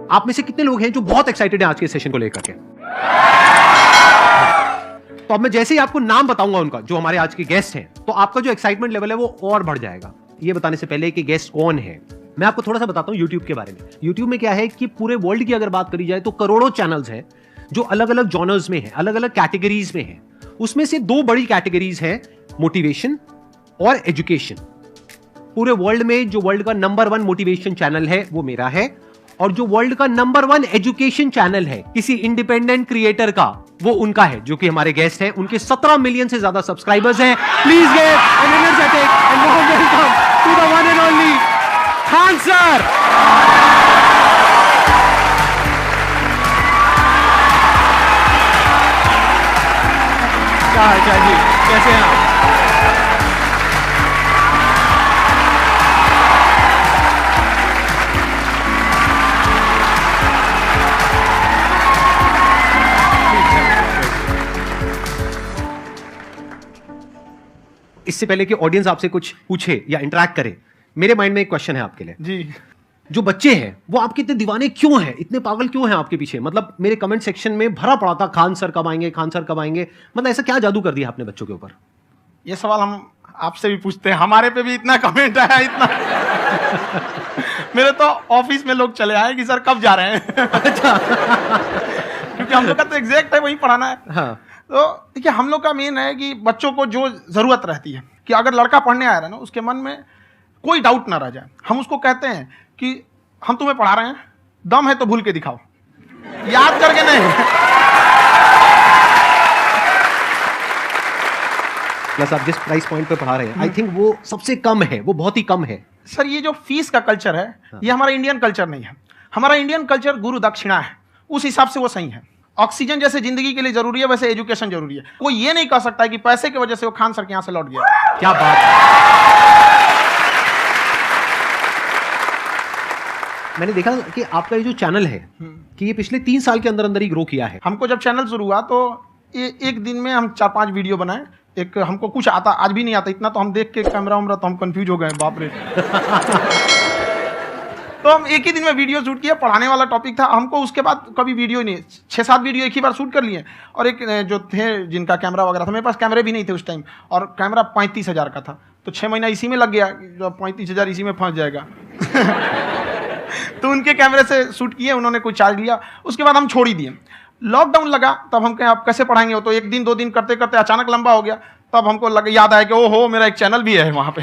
आप में से कितने लोग हैं जो बहुत एक्साइटेड हैं आज के सेशन को लेकर के? तो अब मैं जैसे ही आपको नाम बताऊंगा उनका, जो हमारे आज के गेस्ट हैं, तो आपका जो एक्साइटमेंट लेवल है वो और बढ़ जाएगा। ये बताने से पहले कि गेस्ट कौन है, मैं आपको थोड़ा सा बताता हूं YouTube के बारे में। YouTube में क्या है कि पूरे वर्ल्ड की अगर बात करी जाए तो करोड़ों चैनल्स हैं जो अलग अलग जॉनर्स में हैं, अलग अलग कैटेगरीज में हैं। उसमें से दो बड़ी कैटेगरीज हैं, मोटिवेशन और एजुकेशन। पूरे वर्ल्ड में जो वर्ल्ड का नंबर 1 मोटिवेशन चैनल है वो मेरा है, और जो वर्ल्ड का नंबर 1 एजुकेशन चैनल है किसी इंडिपेंडेंट क्रिएटर का, वो उनका है, जो कि हमारे गेस्ट हैं। उनके 17 मिलियन से ज्यादा सब्सक्राइबर्स हैं। Please give an energetic and warm welcome to the one and only Khan sir. क्या हाल चाल जी, कैसे हैं आप? इससे पहले कि ऑडियंस आपसे कुछ पूछे या इंटरेक्ट करे, मेरे माइंड में एक क्वेश्चन है आपके लिए जी। जो बच्चे हैं वो आपके इतने दीवाने क्यों हैं, इतने पागल क्यों हैं आपके पीछे? मतलब मेरे कमेंट सेक्शन में भरा पड़ा था, खान सर कब आएंगे, खान सर कब आएंगे। मतलब ऐसा क्या जादू कर दिया आपने बच्चों के ऊपर? ये सवाल हम आपसे भी पूछते हैं, हमारे पे भी इतना कमेंट आया, इतना मेरे तो ऑफिस में लोग चले आए कि सर कब जा रहे हैं। अच्छा। क्योंकि हम लोग का तो एग्जैक्ट है, वही पढ़ाना है। हाँ। तो देखिए, हम लोग का मेन है कि बच्चों को जो जरूरत रहती है कि अगर लड़का पढ़ने आया है ना, उसके मन में कोई डाउट ना रह जाए। हम उसको कहते हैं कि हम तुम्हें पढ़ा रहे हैं, दम है तो भूल के दिखाओ, याद करके नहीं। प्लस आप जिस प्राइस पॉइंट पे पढ़ा रहे हैं, आई थिंक वो सबसे कम है, वो बहुत ही कम है। सर ये जो फीस का कल्चर है, ये हमारा इंडियन कल्चर नहीं है। हमारा इंडियन कल्चर गुरु दक्षिणा है, उस हिसाब से वो सही है। ऑक्सीजन जैसे जिंदगी के लिए जरूरी है, वैसे एजुकेशन जरूरी है। कोई ये नहीं कह सकता है कि पैसे की वजह से वो खान सर के यहां से लौट गया। क्या बात है। मैंने देखा कि आपका ये जो चैनल है कि ये पिछले 3 साल के अंदर अंदर ही ग्रो किया है। हमको जब चैनल शुरू हुआ तो एक दिन में हम 4-5 वीडियो बनाए। एक हमको कुछ आता, आज भी नहीं आता इतना, तो हम देख के कैमरा उमरा तो हम कंफ्यूज हो गए, बाप रे। तो हम एक ही दिन में वीडियो शूट किया, पढ़ाने वाला टॉपिक था हमको। उसके बाद कभी वीडियो नहीं, 6-7 वीडियो एक ही बार शूट कर लिए। और एक जो थे जिनका कैमरा वगैरह था, मेरे पास कैमरे भी नहीं थे उस टाइम, और कैमरा 35,000 का था, तो 6 महीना इसी में लग गया, जो 35,000 इसी में फंस जाएगा। तो उनके कैमरे से शूट किए, उन्होंने कुछ चार्ज लिया, उसके बाद हम छोड़ ही दिए। लॉकडाउन लगा, तब हम कहें आप कैसे पढ़ाएंगे, वो तो 1 दिन 2 दिन करते करते अचानक लंबा हो गया। तब हमको याद आया कि ओहो, मेरा एक चैनल भी है वहाँ पे।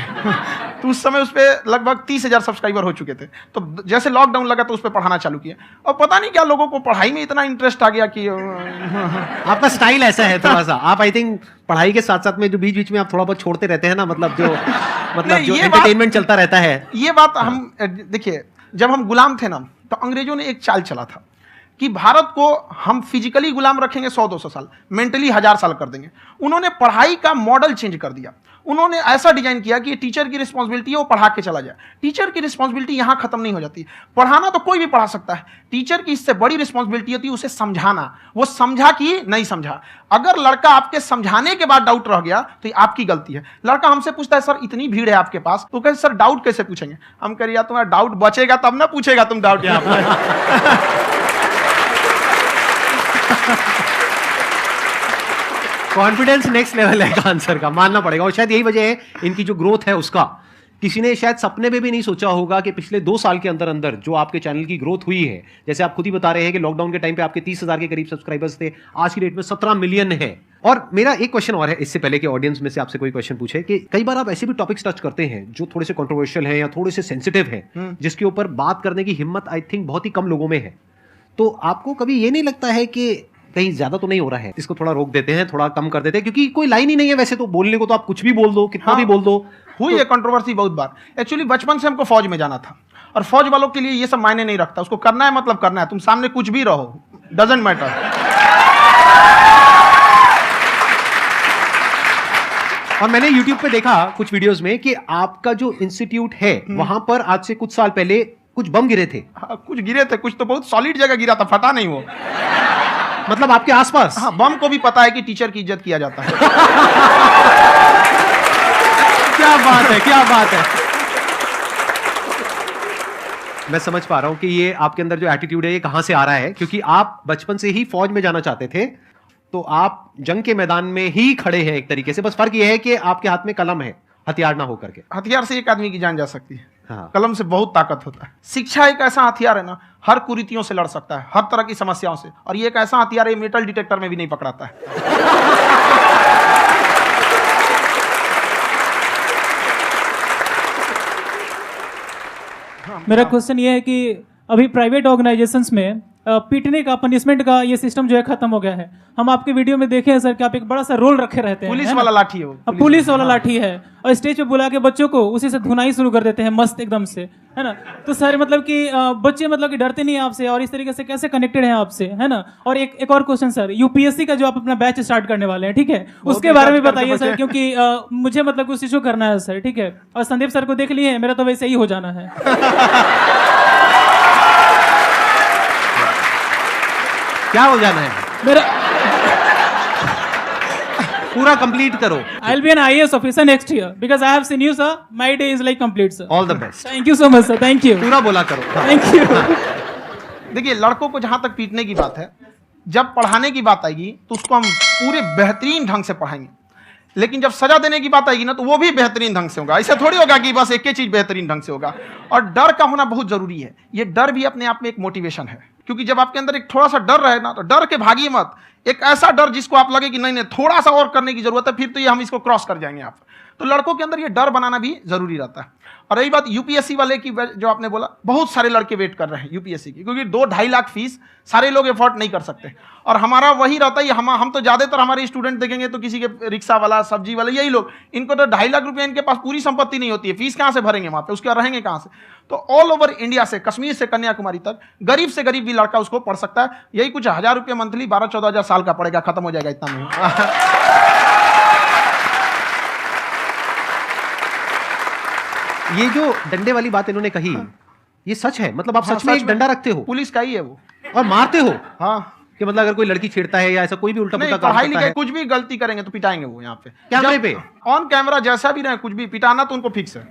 तो उस समय उस पर लगभग 30,000 सब्सक्राइबर हो चुके थे। तो जैसे लॉकडाउन लगा तो उस पर पढ़ाना चालू किया, और पता नहीं क्या लोगों को पढ़ाई में इतना इंटरेस्ट आ गया कि आपका स्टाइल ऐसा है थोड़ा सा, आप आई थिंक पढ़ाई के साथ साथ में जो बीच बीच में आप थोड़ा बहुत छोड़ते रहते हैं ना, मतलब जो एंटरटेनमेंट चलता रहता है। ये बात हम देखिए, जब हम गुलाम थे ना, तो अंग्रेजों ने एक चाल चला था कि भारत को हम फिजिकली गुलाम रखेंगे 100-200 साल, मेंटली 1000 साल कर देंगे। उन्होंने पढ़ाई का मॉडल चेंज कर दिया। उन्होंने ऐसा डिजाइन किया कि टीचर की रिस्पॉन्सिबिलिटी है वो पढ़ा के चला जाए। टीचर की रिस्पॉन्सिबिलिटी यहां खत्म नहीं हो जाती। पढ़ाना तो कोई भी पढ़ा सकता है, टीचर की इससे बड़ी रिस्पॉन्सिबिलिटी होती है उसे समझाना। वो समझा कि नहीं समझा। अगर लड़का आपके समझाने के बाद डाउट रह गया तो ये आपकी गलती है। लड़का हमसे पूछता है सर इतनी भीड़ है आपके पास, तो कहते सर डाउट कैसे पूछेंगे? हम कह रहे तुम्हारा डाउट बचेगा तब ना पूछेगा तुम डाउट यहाँ पर। कॉन्फिडेंस नेक्स्ट लेवल है खान सर का, मानना पड़ेगा। और शायद यही वजह है इनकी जो ग्रोथ है उसका। किसी ने शायद सपने में भी नहीं सोचा होगा कि पिछले 2 साल के अंदर अंदर जो आपके चैनल की ग्रोथ हुई है, जैसे आप खुद ही बता रहे हैं कि लॉकडाउन के टाइम पे आपके 30,000 के करीब सब्सक्राइबर्स थे, आज की डेट में 17 मिलियन है। और मेरा एक क्वेश्चन और है, इससे पहले कि ऑडियंस में से आपसे कोई क्वेश्चन पूछे, कि कई बार आप ऐसे भी टॉपिक्स टच करते हैं जो थोड़े से कंट्रोवर्शियल हैं या थोड़े से सेंसिटिव हैं, जिसके ऊपर बात करने की हिम्मत आई थिंक बहुत ही कम लोगों में है। तो आपको कभी ये नहीं लगता है कि कहीं ज्यादा तो नहीं हो रहा है, इसको थोड़ा रोक देते हैं, थोड़ा कम कर देते हैं? क्योंकि कोई लाइन ही नहीं है वैसे तो बोलने को, तो आप कुछ भी बोल दो, कितना भी बोल दो। हुई है कंट्रोवर्सी बहुत बार। एक्चुअली बचपन से हमको फौज में जाना था, और फौज वालों के लिए ये सब मायने नहीं रखता। उसको करना है मतलब करना है, तुम सामने कुछ भी रहो, डजंट मैटर। और मैंने YouTube पे देखा कुछ वीडियोस में कि आपका जो इंस्टीट्यूट है वहां पर आज से कुछ साल पहले कुछ बम गिरे थे। हाँ, कुछ गिरे थे, कुछ तो बहुत सॉलिड जगह गिरा था, फटा नहीं वो। मतलब आपके आसपास? हाँ, बम को भी पता है कि टीचर की इज्जत किया जाता है। क्या बात है, क्या बात है। मैं समझ पा रहा हूं कि ये आपके अंदर जो एटीट्यूड है ये कहां से आ रहा है, क्योंकि आप बचपन से ही फौज में जाना चाहते थे, तो आप जंग के मैदान में ही खड़े हैं एक तरीके से। बस फर्क ये है कि आपके हाथ में कलम है, हथियार ना होकर के। हथियार से एक आदमी की जान जा सकती है, हाँ। कलम से बहुत ताकत होता है। शिक्षा एक ऐसा हथियार है ना, हर कुरीतियों से लड़ सकता है, हर तरह की समस्याओं से। और ये एक ऐसा हथियार है, मेटल डिटेक्टर में भी नहीं पकड़ाता है। मेरा क्वेश्चन ये है कि अभी प्राइवेट ऑर्गेनाइजेशंस में पीटने का, पनिशमेंट का ये सिस्टम जो है खत्म हो गया है। हम आपके वीडियो में देखे हैं सर कि आप एक बड़ा सा रोल रखे रहते हैं, पुलिस है ना? वाला लाठी है वो, पुलिस वाला लाठी है, और स्टेज पे बुला के बच्चों को उसी से धुनाई शुरू कर देते हैं मस्त एकदम से, है ना? तो सर मतलब कि बच्चे मतलब कि डरते नहीं हैं आपसे, और इस तरीके से कैसे कनेक्टेड हैं आपसे, है ना? और एक और क्वेश्चन सर, यूपीएससी का जो आप अपना बैच स्टार्ट करने वाले हैं, ठीक है, उसके बारे में बताइए सर, क्योंकि मुझे मतलब कुछ इशू करना है सर, ठीक है? और संदीप सर को देख लिए, मेरा तो वैसे ही हो जाना है। क्या हो जाना है? मेरा पूरा कंप्लीट करो। I'll be an IAS officer next year because I have seen you, sir. My day is like complete, sir. All the best. Thank you so much, sir. Thank you. पूरा बोला करो। हाँ। Thank you. देखिए, लड़कों को जहां तक पीटने की बात है, जब पढ़ाने की बात आएगी तो उसको हम पूरे बेहतरीन ढंग से पढ़ाएंगे। लेकिन जब सजा देने की बात आएगी ना, तो वो भी बेहतरीन ढंग से होगा। ऐसा थोड़ी होगा कि बस एक ही चीज बेहतरीन ढंग से होगा। और डर का होना बहुत जरूरी है। ये डर भी अपने आप में एक मोटिवेशन है, क्योंकि जब आपके अंदर एक थोड़ा सा डर रहे ना, तो डर के भागिए मत। एक ऐसा डर जिसको आप लगे कि नहीं नहीं थोड़ा सा और करने की जरूरत है, फिर तो ये हम इसको क्रॉस कर जाएंगे आप। तो लड़कों के अंदर ये डर बनाना भी जरूरी रहता है। और रही बात यूपीएससी वाले की, जो आपने बोला, बहुत सारे लड़के वेट कर रहे हैं यूपीएससी की, क्योंकि 2-2.5 लाख फीस सारे लोग एफोर्ड नहीं कर सकते। और हमारा वही रहता है, हम तो ज्यादातर हमारे स्टूडेंट देखेंगे तो किसी के रिक्शा वाला, सब्जी वाला, यही लोग, इनको तो 2.5 लाख रुपया, इनके पास पूरी संपत्ति नहीं होती है, फीस कहां से भरेंगे वहां पे, उसके बाद रहेंगे कहां से? तो ऑल ओवर इंडिया से, कश्मीर से कन्याकुमारी तक, गरीब से गरीब भी लड़का उसको पढ़ सकता है। यही कुछ 1000 रुपये मंथली, 12-14 हजार साल का पड़ेगा, खत्म हो जाएगा इतना में। ये जो डंडे वाली बात इन्होंने कही, ये सच है? मतलब आप हाँ, सच में एक डंडा रखते हो पुलिस का ही है वो, और मारते हो? हाँ। कि मतलब अगर कोई लड़की छेड़ता है या ऐसा कोई भी उल्टा नहीं, पुल्टा काम पढ़ाई करता लिखाई है, कुछ भी गलती करेंगे तो पिटाएंगे वो। यहाँ पे कैमरे पे ऑन कैमरा जैसा भी रहे, कुछ भी पिटाना तो उनको फिक्स है।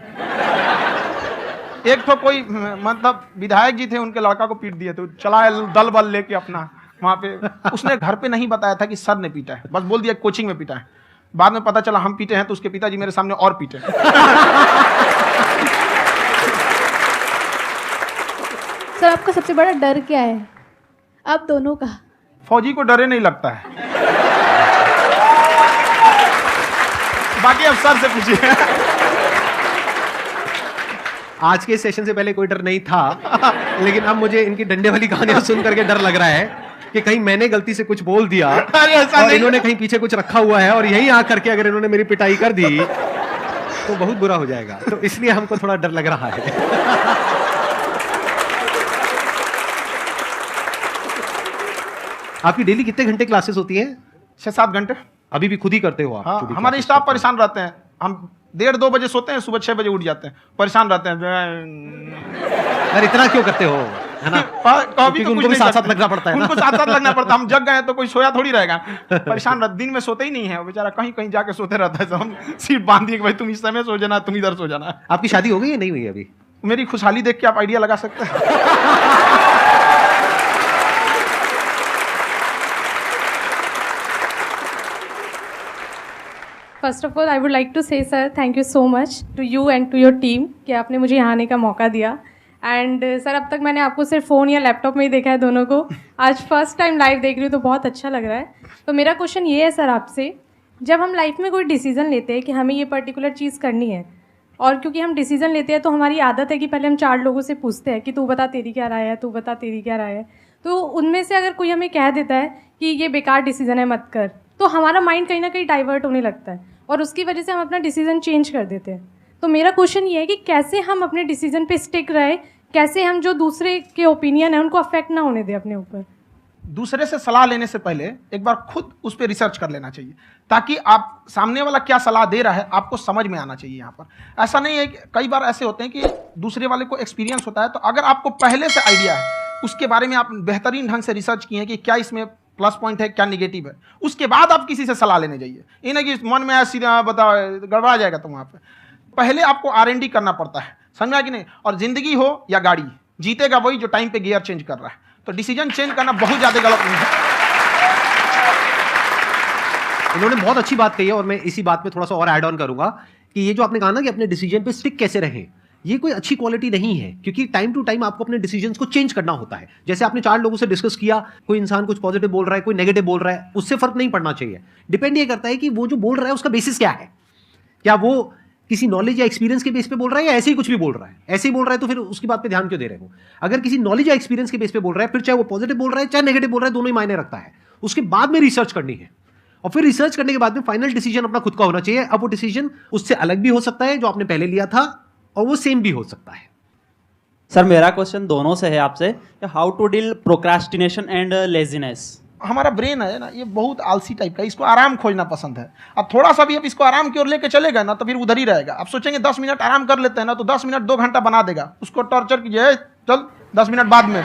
एक तो कोई मतलब विधायक जी थे, उनके लड़का को पीट दिए, तो चला दल बल लेके अपना वहां पे। उसने घर पे नहीं बताया था कि सर ने पीटा है, बस बोल दिया कोचिंग में पीटा है। बाद में पता चला हम पीटे हैं, तो उसके पिताजी मेरे सामने और पीटे। सर आपका सबसे बड़ा डर क्या है, आप दोनों का? फौजी को डरे नहीं लगता है। बाकी अब सर से पूछिए। आज के सेशन से पहले कोई डर नहीं था, लेकिन अब मुझे इनकी डंडे वाली कहानियां सुन करके डर लग रहा है कि कहीं मैंने गलती से कुछ बोल दिया और इन्होंने कहीं पीछे कुछ रखा हुआ है, और यहीं आ करके अगर इन्होंने मेरी पिटाई कर दी तो बहुत बुरा हो जाएगा। तो इसलिए हमको थोड़ा डर लग रहा है। आपकी डेली कितने घंटे क्लासेस होती हैं? 6-7 घंटे। अभी भी खुद ही करते हो आप? हाँ, खुद ही हमारे classes स्टाफ करते परेशान रहते हैं। हम 1:30-2 बजे सोते हैं, सुबह 6 बजे उठ जाते हैं, परेशान रहते हैं। हैं। यार इतना क्यों करते हो, है ना? कभी तो उनको भी साथ साथ लगना पड़ता है ना? उनको साथ साथ लगना पड़ता है। हम जग गए तो कोई सोया थोड़ी रहेगा, परेशान रहते। दिन में सोते ही नहीं है, बेचारा कहीं कहीं जाके सोते रहता है। हम सीट बांध दिए कि भाई तुम इस समय सो जाना, तुम इधर सो जाना। आपकी शादी हो गई या नहीं हुई अभी? मेरी खुशहाली देख के आप आइडिया लगा सकते हैं। First of all I would like to से sir thank you so much to you and to your team कि आपने मुझे यहाँ आने का मौका दिया। एंड सर अब तक मैंने आपको सिर्फ फ़ोन या लैपटॉप में ही देखा है दोनों को, आज फर्स्ट टाइम लाइव देख रही हूँ तो बहुत अच्छा लग रहा है। तो मेरा क्वेश्चन ये है सर आपसे, जब हम लाइफ में कोई डिसीज़न लेते हैं कि हमें ये पर्टिकुलर चीज़ करनी है, और क्योंकि हम डिसीज़न लेते हैं तो हमारी आदत है कि पहले हम 4 लोगों से पूछते हैं कि तू बता तेरी क्या राय है, तू बता तेरी क्या राय है। तो उनमें से अगर कोई हमें कह देता है कि ये बेकार डिसीज़न है मत कर, तो हमारा माइंड कहीं ना कहीं डाइवर्ट होने लगता है और उसकी वजह से हम अपना डिसीज़न चेंज कर देते हैं। तो मेरा क्वेश्चन ये है कि कैसे हम अपने डिसीज़न पे स्टिक रहे, कैसे हम जो दूसरे के ओपिनियन है उनको अफेक्ट ना होने दें अपने ऊपर। दूसरे से सलाह लेने से पहले एक बार खुद उस पर रिसर्च कर लेना चाहिए, ताकि आप सामने वाला क्या सलाह दे रहा है आपको समझ में आना चाहिए। यहाँ पर ऐसा नहीं है कि कई बार ऐसे होते हैं कि दूसरे वाले को एक्सपीरियंस होता है, तो अगर आपको पहले से आइडिया है, उसके बारे में आप बेहतरीन ढंग से रिसर्च किए कि क्या इसमें प्लस पॉइंट है क्या निगेटिव है, उसके बाद आप किसी से सलाह लेने जाइए। ये नहीं कि मन में ऐसी बताओ गड़बड़ा जाएगा। तो वहाँ पर पहले आपको R&D करना पड़ता है, समझा कि नहीं? और जिंदगी हो या गाड़ी, जीतेगा वही जो टाइम पे गियर चेंज कर रहा है। तो डिसीजन चेंज करना बहुत ज्यादा गलत नहीं है। इन्होंने बहुत अच्छी बात कही है, और मैं इसी बात पे थोड़ा सा और ऐड ऑन करूंगा कि ये जो आपने कहा ना कि अपने डिसीजन पे स्टिक कैसे रहें, ये कोई अच्छी क्वालिटी नहीं है, क्योंकि टाइम टू टाइम आपको अपने डिसीजंस को चेंज करना होता है। जैसे आपने 4 लोगों से डिस्कस किया, कोई इंसान कुछ पॉजिटिव बोल रहा है, कोई नेगेटिव बोल रहा है, उससे फर्क नहीं पड़ना चाहिए। डिपेंड ये करता है कि वो जो बोल रहा है उसका बेसिस क्या है। क्या वो किसी नॉलेज या एक्सपीरियंस के बेस पे बोल रहा है, या ऐसे ही कुछ भी बोल रहा है? ऐसे ही बोल रहा है तो फिर उसकी बात पे ध्यान क्यों दे रहे हो? अगर किसी नॉलेज या एक्सपीरियंस के बेस पे बोल रहा है, फिर चाहे वो पॉजिटिव बोल रहा है चाहे नेगेटिव बोल रहा है, दोनों ही मायने रखता है। उसके बाद में रिसर्च करनी है, और फिर रिसर्च करने के बाद में फाइनल डिसीजन अपना खुद का होना चाहिए। अब वो डिसीजन उससे अलग भी हो सकता है जो आपने पहले लिया था, और वो सेम भी हो सकता है। सर मेरा क्वेश्चन दोनों से है आपसे, how to deal procrastination and laziness. हमारा ब्रेन है ना, ये बहुत आलसी टाइप का, इसको आराम खोजना पसंद है। अब थोड़ा सा भी अब इसको आराम की ओर लेके चलेगा ना तो फिर उधर ही रहेगा। अब सोचेंगे 10 मिनट आराम कर लेते हैं ना, तो 10 मिनट 2 घंटा बना देगा। उसको टॉर्चर कीजिए, चल 10 मिनट बाद में।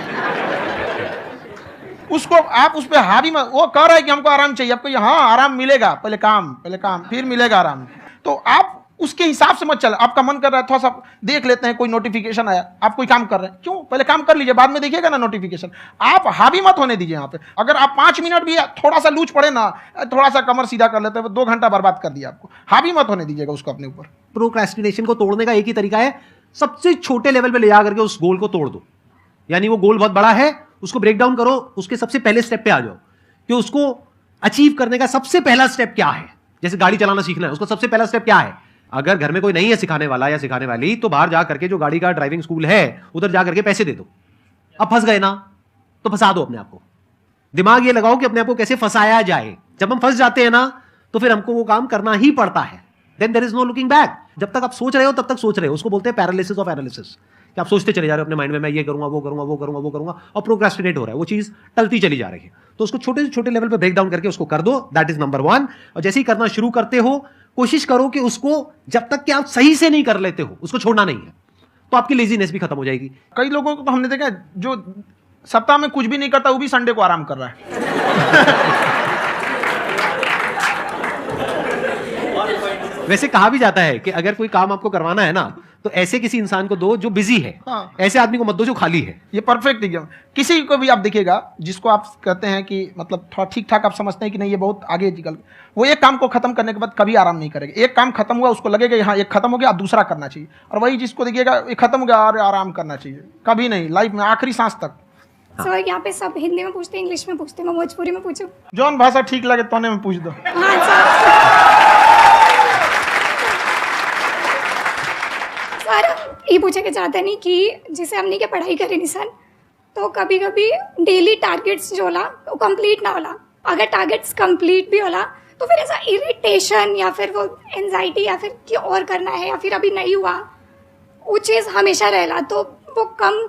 उसको आप उस पर हावी मत, वो कह रहा है कि हमको आराम चाहिए, आपको यहाँ आराम मिलेगा, पहले काम फिर मिलेगा आराम। तो आप उसके हिसाब से मत चल। आपका मन कर रहा है थोड़ा सा देख लेते हैं, कोई नोटिफिकेशन आया, आप कोई काम कर रहे हैं, क्यों पहले काम कर लीजिए, बाद में देखिएगा ना नोटिफिकेशन। आप हावी मत होने दीजिए यहाँ पे। अगर आप 5 मिनट भी थोड़ा सा लूज पड़े ना, थोड़ा सा कमर सीधा कर लेते हैं, 2 घंटा बर्बाद कर दिया आपको। हावी मत होने दीजिएगा उसको अपने ऊपर। प्रोक्रेस्टिनेशन को तोड़ने का एक ही तरीका है, सबसे छोटे लेवल पे ले जा करके उस गोल को तोड़ दो। यानी वो गोल बहुत बड़ा है, उसको ब्रेक डाउन करो, उसके सबसे पहले स्टेप पे आ जाओ कि उसको अचीव करने का सबसे पहला स्टेप क्या है। जैसे गाड़ी चलाना सीखना है, उसका सबसे पहला स्टेप क्या है? अगर घर में कोई नहीं है सिखाने वाला या सिखाने वाली, तो बाहर जा करके जो गाड़ी का ड्राइविंग स्कूल है उधर जा करके पैसे दे दो। अब फंस गए ना, तो फंसा दो अपने आप को। दिमाग ये लगाओ कि अपने आप को कैसे फंसाया जाए। जब हम फंस जाते हैं ना, तो फिर हमको वो काम करना ही पड़ता है। Then there is no looking back. जब तक आप सोच रहे हो तब तक सोच रहे हो, उसको बोलते हैं पैरालिसिस ऑफ एनालिसिस, कि आप सोचते चले जा रहे हो अपने माइंड में, मैं ये करूंगा वो करूंगा वो करूंगा वो करूंगा, और प्रोक्रेस्टिनेट हो रहा है, वो चीज टलती चली जा रही है। तो उसको छोटे से छोटे लेवल पे ब्रेक डाउन करके उसको कर दो, दैट इज नंबर 1। और जैसे ही करना शुरू करते हो, कोशिश करो कि उसको जब तक कि आप सही से नहीं कर लेते हो, उसको छोड़ना नहीं है, तो आपकी लेजीनेस भी खत्म हो जाएगी। कई लोगों को तो हमने देखा है, जो सप्ताह में कुछ भी नहीं करता, वो भी संडे को आराम कर रहा है। वैसे कहा भी जाता है कि अगर कोई काम आपको करवाना है ना, तो ऐसे किसी इंसान को दो जो बिजी है। हाँ। ऐसे आदमी को मत दो जो खाली है। ये परफेक्ट एग्जाम। किसी को भी आप देखिएगा जिसको आप कहते हैं कि मतलब थोड़ा ठीक ठाक आप समझते हैं कि नहीं ये बहुत आगे निकल, वो एक काम को खत्म करने के बाद कभी आराम नहीं करेगा। एक काम खत्म हुआ उसको लगेगा हाँ एक खत्म हो गया, अब दूसरा करना चाहिए। और वही जिसको देखिएगा एक खत्म हो गया और आराम करना चाहिए, कभी नहीं, लाइफ में आखिरी सांस तक। सर यहाँ पे सब हिंदी में पूछते हैं, इंग्लिश में पूछते हैं, मैं भोजपुरी में पूछूं? जौन भाषा ठीक लगे तोने में पूछ दो। हाँ सर ये पूछे के चाहते नहीं कि जैसे हमने के पढ़ाई करे निशान, तो कभी कभी डेली टारगेट्स जो होला वो कंप्लीट ना होला। अगर टारगेट्स कंप्लीट भी होला तो फिर ऐसा इरिटेशन या फिर वो एंजाइटी या फिर कि और करना है या फिर अभी नहीं हुआ, वो चीज़ हमेशा रहेला, तो वो कम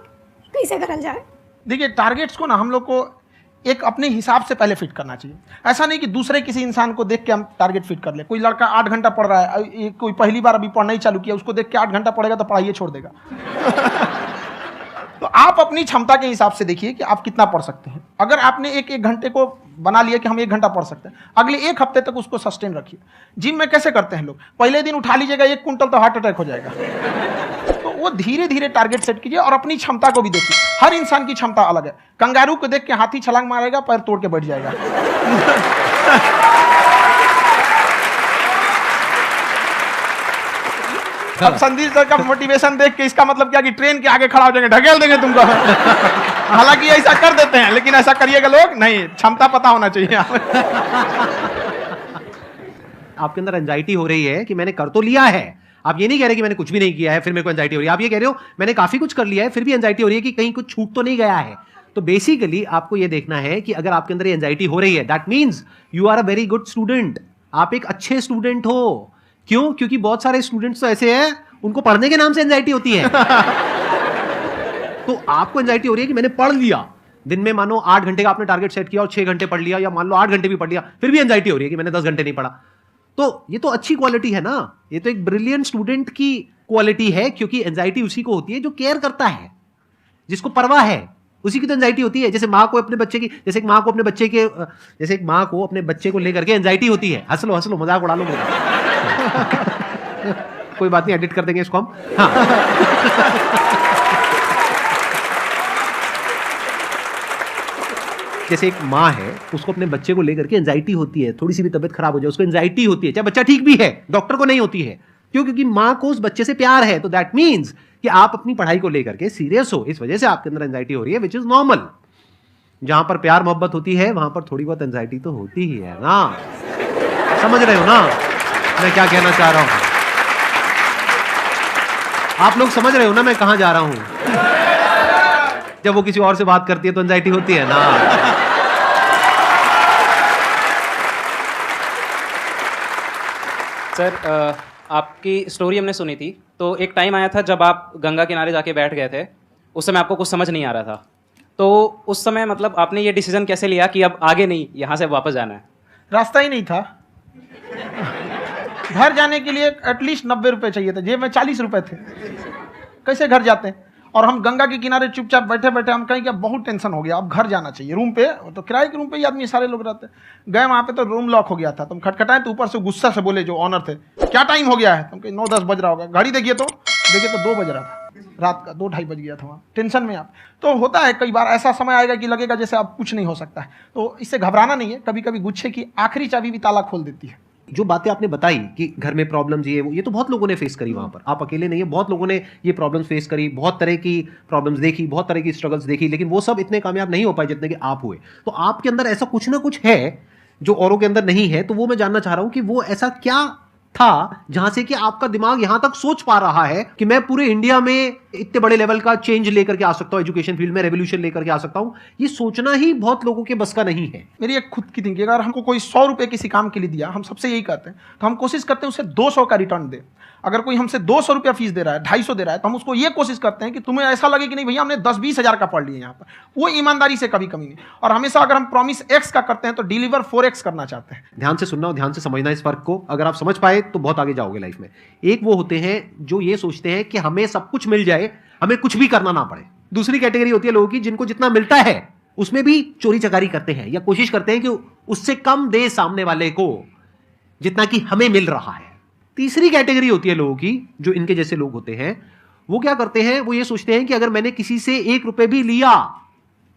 कैसे करल जाए? देखिए टारगेट्स को ना हम लोग को एक अपने हिसाब से पहले फिट करना चाहिए। ऐसा नहीं कि दूसरे किसी इंसान को देख के हम टारगेट फिट कर ले। कोई लड़का 8 घंटा पढ़ रहा है, कोई पहली बार अभी पढ़ना ही चालू किया, उसको देख के 8 घंटा पढ़ेगा तो पढ़ाई छोड़ देगा। तो आप अपनी क्षमता के हिसाब से देखिए कि आप कितना पढ़ सकते हैं। अगर आपने एक घंटे को बना लिया कि हम 1 घंटा पढ़ सकते हैं, अगले 1 हफ्ते तक उसको सस्टेन रखिए। जिम में कैसे करते हैं लोग, पहले दिन उठा लीजिएगा 1 कुंटल तो हार्ट अटैक हो जाएगा। तो वो धीरे धीरे टारगेट सेट कीजिए और अपनी क्षमता को भी देखिए। हर इंसान की क्षमता अलग है। कंगारू को देख के हाथी छलांग मारेगा, पैर तोड़ के बैठ जाएगा। अब संदीप सर का मोटिवेशन देख के इसका मतलब क्या कि ट्रेन के आगे खड़ा हो जाएंगे, ढकेल देंगे तुमको। हालांकि ऐसा कर देते हैं, लेकिन ऐसा करिएगा लोग नहीं, क्षमता पता होना चाहिए। आपके अंदर एंजाइटी हो रही है कि मैंने कर तो लिया है, आप ये नहीं कह रहे कि मैंने कुछ भी नहीं किया है फिर मेरे को एंजाइटी हो रही है। आप ये कह रहे हो मैंने काफी कुछ कर लिया है फिर भी एंजाइटी हो रही है कि कहीं कुछ छूट तो नहीं गया है। तो बेसिकली आपको ये देखना है कि अगर आपके अंदर एंजाइटी हो रही है, that means you are a very good student. आप एक अच्छे स्टूडेंट हो। क्यों? क्योंकि बहुत सारे स्टूडेंट्स तो ऐसे हैं उनको पढ़ने के नाम से एंजाइटी होती है। तो आपको एंजाइटी हो रही है कि मैंने पढ़ लिया, दिन में मानो 8 घंटे का आपने टारगेट सेट किया और 6 घंटे पढ़ लिया, या मान लो 8 घंटे भी पढ़ लिया, फिर भी एंजाइटी हो रही है कि मैंने 10 घंटे नहीं पढ़ा। तो ये तो अच्छी क्वालिटी है ना, ये तो एक ब्रिलियंट स्टूडेंट की क्वालिटी है। क्योंकि एंजाइटी उसी को होती है जो केयर करता है, जिसको परवाह है, उसी की तो एंजाइटी होती है। जैसे माँ को अपने बच्चे की, जैसे एक माँ को अपने बच्चे के, जैसे एक माँ को अपने बच्चे को लेकर के एंजाइटी होती है। हंस लो मजाक उड़ा लो मेरा। कोई बात नहीं, एडिट कर देंगे इसको हम। हाँ। जैसे एक माँ है, उसको अपने बच्चे को लेकर के एंजाइटी होती है, थोड़ी सी भी तबियत खराब हो जाए उसको एंजाइटी होती है, चाहे बच्चा ठीक भी है, डॉक्टर को नहीं होती है। क्यों? क्योंकि माँ को उस बच्चे से प्यार है। तो दैट मीन्स कि आप अपनी पढ़ाई को लेकर के सीरियस हो, इस वजह से आपके अंदर एंजाइटी हो रही है, विच इज नॉर्मल। जहां पर प्यार मोहब्बत होती है वहां पर थोड़ी बहुत एंजाइटी तो होती ही है ना। समझ रहे हो ना मैं क्या कहना चाह रहा हूं? आप लोग समझ रहे हो ना मैं कहां जा रहा हूं? जब वो किसी और से बात करती है तो एंजाइटी होती है ना। सर आपकी स्टोरी हमने सुनी थी, तो एक टाइम आया था जब आप गंगा किनारे जाके बैठ गए थे, उस समय आपको कुछ समझ नहीं आ रहा था, तो उस समय मतलब आपने ये डिसीजन कैसे लिया कि अब आगे नहीं, यहाँ से वापस जाना है? रास्ता ही नहीं था। घर जाने के लिए एटलीस्ट 90 रुपए चाहिए थे, जेब में 40 रुपए थे। कैसे घर जाते हैं? और हम गंगा के किनारे चुपचाप बैठे बैठे हम कहीं क्या बहुत टेंशन हो गया, अब घर जाना चाहिए। रूम पे तो किराए के रूम पे ही आदमी सारे लोग रहते हैं। गए वहाँ पे तो रूम लॉक हो गया था। तुम खटखटाए तो ऊपर से गुस्सा से बोले जो ऑनर थे, क्या टाइम हो गया है? तुम कहीं 9-10 बज रहा होगा। घड़ी देखिए तो 2 बज रहा था रात का, 2-2:30 बज गया था वहाँ। टेंशन में आप तो होता है, कई बार ऐसा समय आएगा कि लगेगा जैसे अब कुछ नहीं हो सकता है। तो इससे घबराना नहीं है। कभी कभी गुच्छे की आखिरी चाबी भी ताला खोल देती है। जो बातें आपने बताई कि घर में प्रॉब्लम्स ये तो बहुत लोगों ने फेस करी वहां पर, आप अकेले नहीं है, बहुत लोगों ने ये प्रॉब्लम्स फेस करी, बहुत तरह की प्रॉब्लम्स देखी, बहुत तरह की स्ट्रगल्स देखी, लेकिन वो सब इतने कामयाब नहीं हो पाए जितने कि आप हुए। तो आपके अंदर ऐसा कुछ ना कुछ है जो औरों के अंदर नहीं है। तो वो मैं जानना चाह रहा हूं कि वो ऐसा क्या था जहां से कि आपका दिमाग यहां तक सोच पा रहा है कि मैं पूरे इंडिया में इतने बड़े लेवल का चेंज लेकर के आ सकता हूं, एजुकेशन फील्ड में रेवोल्यूशन लेकर के आ सकता हूं। ये सोचना ही बहुत लोगों के बस का नहीं है। मेरी एक खुद की थिंकिंग, अगर हमको कोई 100 रुपए किसी काम के लिए दिया, हम सबसे यही कहते हैं, तो हम कोशिश करते हैं उसे 200 का रिटर्न दे। अगर कोई हमसे 200 रुपया फीस दे रहा है, 250 दे रहा है, तो हम उसको ये कोशिश करते हैं कि तुम्हें ऐसा लगे कि नहीं भैया हमने 10-20 हज़ार का पढ़ लिया यहाँ पर। वो ईमानदारी से कभी कमी नहीं। और हमेशा अगर हम प्रॉमिस X का करते हैं तो डिलीवर 4X करना चाहते हैं। ध्यान से सुनना और ध्यान से समझना इस फर्क को। अगर आप समझ पाए तो बहुत आगे जाओगे लाइफ में। एक वो होते हैं जो ये सोचते हैं कि हमें सब कुछ मिल जाए, हमें कुछ भी करना ना पड़े। दूसरी कैटेगरी होती है लोगों की जिनको जितना मिलता है उसमें भी चोरी चकारी करते हैं या कोशिश करते हैं कि उससे कम दे सामने वाले को जितना कि हमें मिल रहा है। तीसरी कैटेगरी होती है लोगों की जो इनके जैसे लोग होते हैं, वो क्या करते हैं, वो ये सोचते हैं कि अगर मैंने किसी से 1 रुपए भी लिया,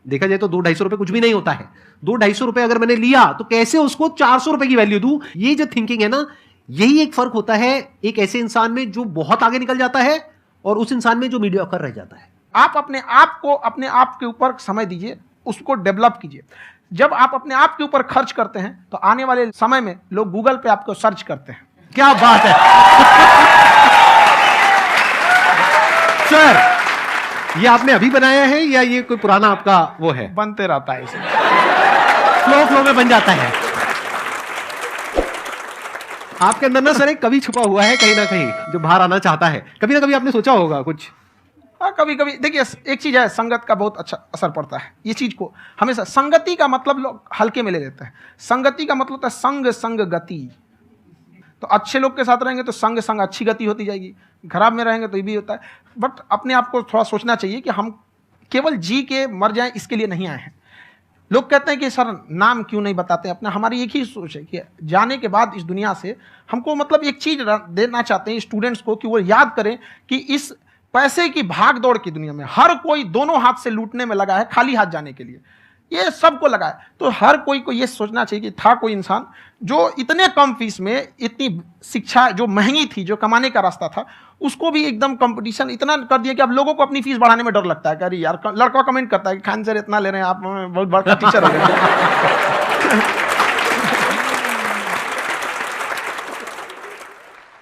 देखा जाए तो 200-250 रुपए कुछ भी नहीं होता है, 200-250 रुपए अगर मैंने लिया तो कैसे उसको 400 रुपए की वैल्यू दूं। ये जो थिंकिंग है ना, यही एक फर्क होता है एक ऐसे इंसान में जो बहुत आगे निकल जाता है और उस इंसान में जो मीडियोकर रह जाता है। आप अपने आप को अपने आप के ऊपर समय दीजिए, उसको डेवलप कीजिए। जब आप अपने आप के ऊपर खर्च करते हैं तो आने वाले समय में लोग गूगल पे आपको सर्च करते हैं। क्या बात है सर, ये आपने अभी बनाया है या ये कोई पुराना आपका वो है? बनते रहता है इसे, फ्लो में बन जाता है। आपके अंदर ना सर एक कवि छुपा हुआ है कहीं ना कहीं जो बाहर आना चाहता है। कभी ना कभी आपने सोचा होगा कुछ। हाँ, कभी कभी देखिए, एक चीज है, संगत का बहुत अच्छा असर पड़ता है। ये चीज को हमेशा संगति का मतलब लोग हल्के में ले लेते हैं। संगति का मतलब होता है संग संग गति। तो अच्छे लोग के साथ रहेंगे तो संग संग अच्छी गति होती जाएगी, खराब में रहेंगे तो ये भी होता है। बट अपने आप को थोड़ा सोचना चाहिए कि हम केवल जी के मर जाएं इसके लिए नहीं आए हैं। लोग कहते हैं कि सर नाम क्यों नहीं बताते अपना। हमारी एक ही सोच है कि जाने के बाद इस दुनिया से हमको मतलब एक चीज देना चाहते हैं स्टूडेंट्स को कि वो याद करें कि इस पैसे की भाग दौड़ की दुनिया में हर कोई दोनों हाथ से लूटने में लगा है, खाली हाथ जाने के लिए। ये सबको लगा है। तो हर कोई को ये सोचना चाहिए कि था कोई इंसान जो इतने कम फीस में इतनी शिक्षा जो महंगी थी, जो कमाने का रास्ता था, उसको भी एकदम कंपटीशन इतना कर दिया कि अब लोगों को अपनी फीस बढ़ाने में डर लगता है। अरे यार, लड़का कमेंट करता है कि खान सर इतना ले रहे हैं, आप बहुत बड़ा टीचर हो गए।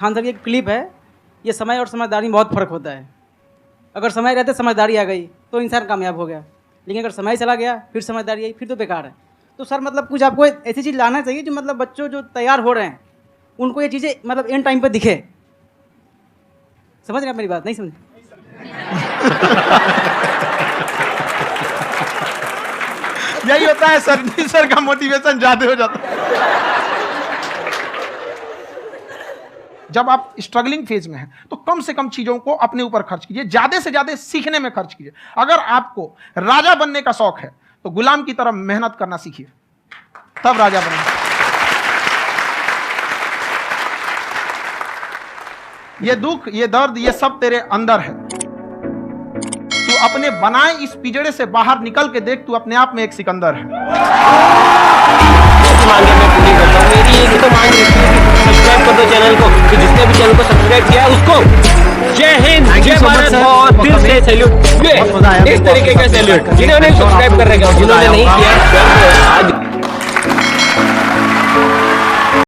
खान सर की एक क्लिप है, ये समय और समझदारी में बहुत फर्क होता है। अगर समय रहते समझदारी आ गई तो इंसान कामयाब हो गया, लेकिन अगर समय चला गया फिर समझदारी आई फिर तो बेकार है। तो सर मतलब कुछ आपको ऐसी चीज़ लाना चाहिए जो मतलब बच्चों जो तैयार हो रहे हैं उनको ये चीज़ें मतलब एंड टाइम पे दिखे। समझ रहे हैं आप मेरी बात? नहीं समझ? यही होता है सर का मोटिवेशन ज्यादा हो जाता है। जब आप स्ट्रगलिंग फेज में हैं तो कम से कम चीजों को अपने ऊपर खर्च कीजिए, ज्यादा से ज्यादा सीखने में खर्च कीजिए। अगर आपको राजा बनने का शौक है तो गुलाम की तरह मेहनत करना सीखिए, तब राजा बनना। ये दुख, ये दर्द, ये सब तेरे अंदर है। तू अपने बनाए इस पिजड़े से बाहर निकल के देख, तू अपने आप में एक सिकंदर है। मांगे मैं पूरी करता हूँ। मेरी एक तो मांग है कि सब्सक्राइब कर दो चैनल को, कि जिसने भी चैनल को सब्सक्राइब किया उसको जय हिंद, जय भारत, और दिल से सैल्यूट। इस तरीके का सैल्यूट जिन्होंने सब्सक्राइब कर रखा है, जिन्होंने नहीं किया आज